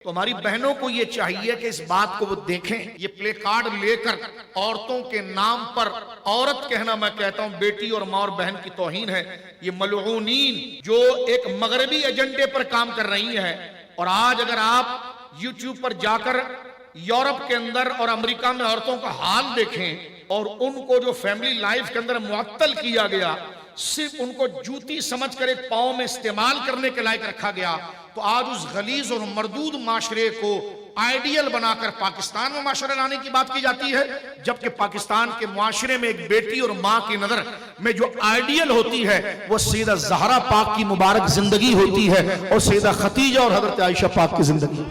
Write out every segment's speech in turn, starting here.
تو ہماری بہنوں کو یہ چاہیے کہ اس بات کو وہ دیکھیں. یہ پلے کارڈ لے کر عورتوں کے نام پر عورت کہنا، میں کہتا ہوں بیٹی اور ماں اور بہن کی توہین ہے. یہ ملعونین جو ایک مغربی ایجنڈے پر کام کر رہی ہیں. اور آج اگر آپ یوٹیوب پر جا کر یورپ کے اندر اور امریکہ میں عورتوں کا حال دیکھیں اور ان کو جو فیملی لائف کے اندر معطل کیا گیا، صرف ان کو جوتی سمجھ کر ایک پاؤں میں استعمال کرنے کے لائق رکھا گیا، تو آج اس غلیظ اور مردود معاشرے کو آئیڈیل بنا کر پاکستان میں معاشرہ لانے کی بات کی جاتی ہے. جبکہ پاکستان کے معاشرے میں ایک بیٹی اور ماں کی نظر میں جو آئیڈیل ہوتی ہے وہ سیدہ زہرا پاک کی مبارک زندگی ہوتی ہے اور سیدہ خدیجہ اور حضرت عائشہ پاک کی زندگی.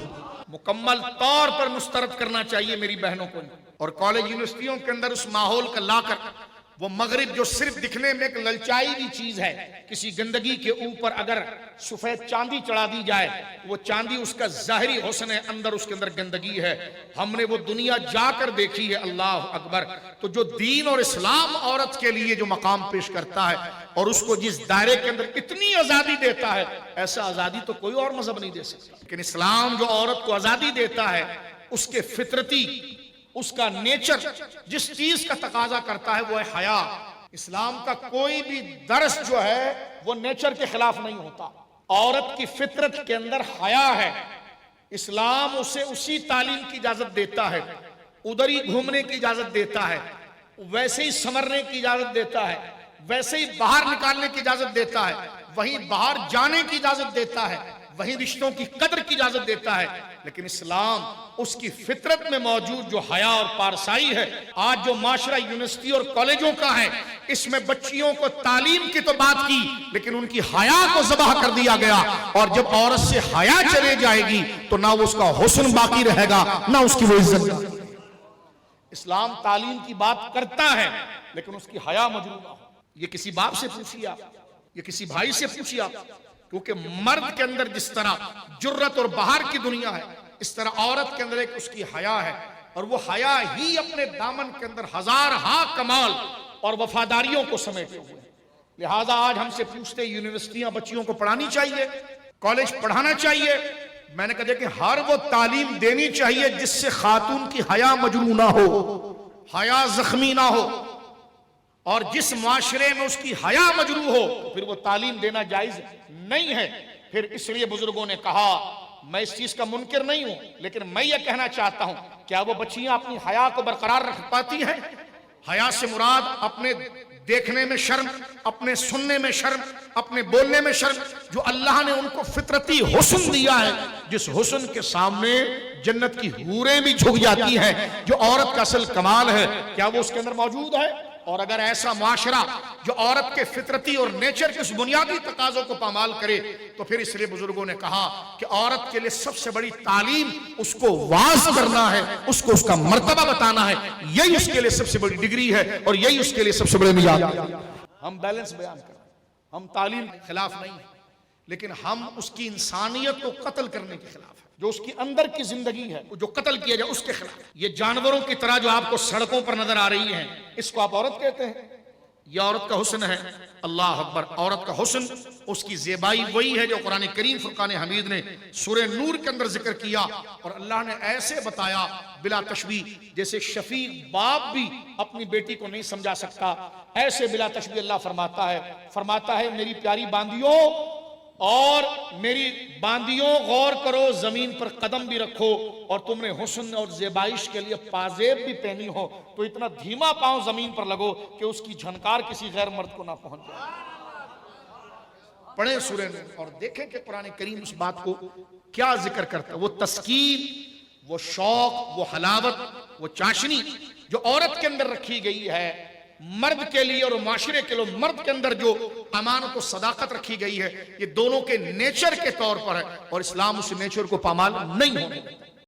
مکمل طور پر مسترد کرنا چاہیے میری بہنوں کو، اور کالج یونیورسٹیوں کے اندر اس ماحول کا لا کر وہ مغرب جو صرف دکھنے میں ایک للچائی بھی چیز ہے، کسی گندگی کے اوپر اگر سفید چاندی چڑھا دی جائے، وہ چاندی اس کا ظاہری حسن ہے، اندر اس کے اندر گندگی ہے. ہم نے وہ دنیا جا کر دیکھی ہے. اللہ اکبر. تو جو دین اور اسلام عورت کے لیے جو مقام پیش کرتا ہے اور اس کو جس دائرے کے اندر اتنی آزادی دیتا ہے، ایسا آزادی تو کوئی اور مذہب نہیں دے سکتا. لیکن اسلام جو عورت کو آزادی دیتا ہے، اس کے فطرتی، اس کا نیچر جس چیز کا تقاضا کرتا ہے وہ ہے حیا. اسلام کا کوئی بھی درس جو ہے وہ نیچر کے خلاف نہیں ہوتا. عورت کی فطرت کے اندر حیا ہے. اسلام اسے اسی تعلیم کی اجازت دیتا ہے، ادھر ہی گھومنے کی اجازت دیتا ہے، ویسے ہی سنورنے کی اجازت دیتا ہے، ویسے ہی باہر نکالنے کی اجازت دیتا ہے، وہیں باہر جانے کی اجازت دیتا ہے، وہیں رشتوں کی قدر کی اجازت دیتا ہے. لیکن اسلام اس کی فطرت میں موجود جو حیا اور پارسائی ہے، آج جو معاشرہ یونیورسٹی اور کالجوں کا ہے، اس میں بچیوں کو تعلیم کی تو بات کی لیکن ان کی حیا کو ذبح کر دیا گیا. اور جب عورت سے حیا چلے جائے گی تو نہ اس کا حسن باقی رہے گا نہ اس کی وہ عزت. اسلام تعلیم کی بات کرتا ہے لیکن اس کی حیا مجروح نہ ہو. یہ کسی باپ سے پوچھیے آپ، یہ کسی بھائی سے پوچھیے آپ. کیونکہ مرد کے اندر جس طرح جرت اور باہر کی دنیا ہے، اس طرح عورت کے اندر ایک اس کی حیا ہے، اور وہ حیا ہی اپنے دامن کے اندر ہزار ہا کمال اور وفاداریوں کو سمیٹے ہوئے. لہٰذا آج ہم سے پوچھتے یونیورسٹیاں بچیوں کو پڑھانی چاہیے، کالج پڑھانا چاہیے. میں نے کہا کہ ہر وہ تعلیم دینی چاہیے جس سے خاتون کی حیا مجروح نہ ہو، حیا زخمی نہ ہو. اور جس معاشرے میں اس کی حیا مجروح ہو پھر وہ تعلیم دینا جائز نہیں ہے. پھر اس لیے بزرگوں نے کہا، میں اس چیز کا منکر نہیں ہوں لیکن میں یہ کہنا چاہتا ہوں، کیا وہ بچیاں اپنی حیا کو برقرار رکھ پاتی ہیں؟ حیا سے مراد اپنے دیکھنے میں شرم، اپنے سننے میں شرم، اپنے بولنے میں شرم، جو اللہ نے ان کو فطرتی حسن دیا ہے، جس حسن کے سامنے جنت کی حوریں بھی جھک جاتی ہیں، جو عورت کا اصل کمال ہے، کیا وہ اس کے اندر موجود ہے؟ اور اگر ایسا معاشرہ جو عورت کے فطرتی اور نیچر کے اس بنیادی تقاضوں کو پامال کرے تو پھر اس لیے بزرگوں نے کہا کہ عورت کے لیے سب سے بڑی تعلیم اس کو واعظ کرنا ہے، اس کو اس کا مرتبہ بتانا ہے. یہی اس کے لیے سب سے بڑی ڈگری ہے اور یہی اس کے لیے سب سے بڑے نجات ہے. ہم بیلنس بیان کر رہے ہیں، ہم تعلیم کے خلاف نہیں ہیں لیکن ہم اس کی انسانیت کو قتل کرنے کے خلاف ہیں. جو اس کی اندر کی زندگی ہے جو قتل کیا جائے اس کے خلاف. یہ جانوروں کی طرح جو آپ کو سڑکوں پر نظر آ رہی ہیں، اس کو آپ عورت کہتے ہیں؟ یہ عورت کا حسن ہے. اللہ اکبر. عورت کا حسن، اس کی زیبائی وہی ہے جو قرآن کریم فرقان حمید نے سورہ نور کے اندر ذکر کیا، اور اللہ نے ایسے بتایا بلا تشبیہ جیسے شفیق باپ بھی اپنی بیٹی کو نہیں سمجھا سکتا، ایسے بلا تشبیہ اللہ فرماتا ہے میری پیاری باندیوں اور میری باندیوں، غور کرو، زمین پر قدم بھی رکھو، اور تم نے حسن اور زیبائش کے لیے پازیب بھی پہنی ہو تو اتنا دھیما پاؤں زمین پر لگو کہ اس کی جھنکار کسی غیر مرد کو نہ پہنچ جائے. پڑھیں سورہ نور اور دیکھیں کہ قرآن کریم اس بات کو کیا ذکر کرتا ہے. وہ تسکین، وہ شوق، وہ حلاوت، وہ چاشنی جو عورت کے اندر رکھی گئی ہے مرد کے لیے اور معاشرے کے لیے، مرد کے اندر جو امانت و صداقت رکھی گئی ہے، یہ دونوں کے نیچر کے طور پر ہے اور اسلام اس نیچر کو پامال نہیں ہونے دیتا.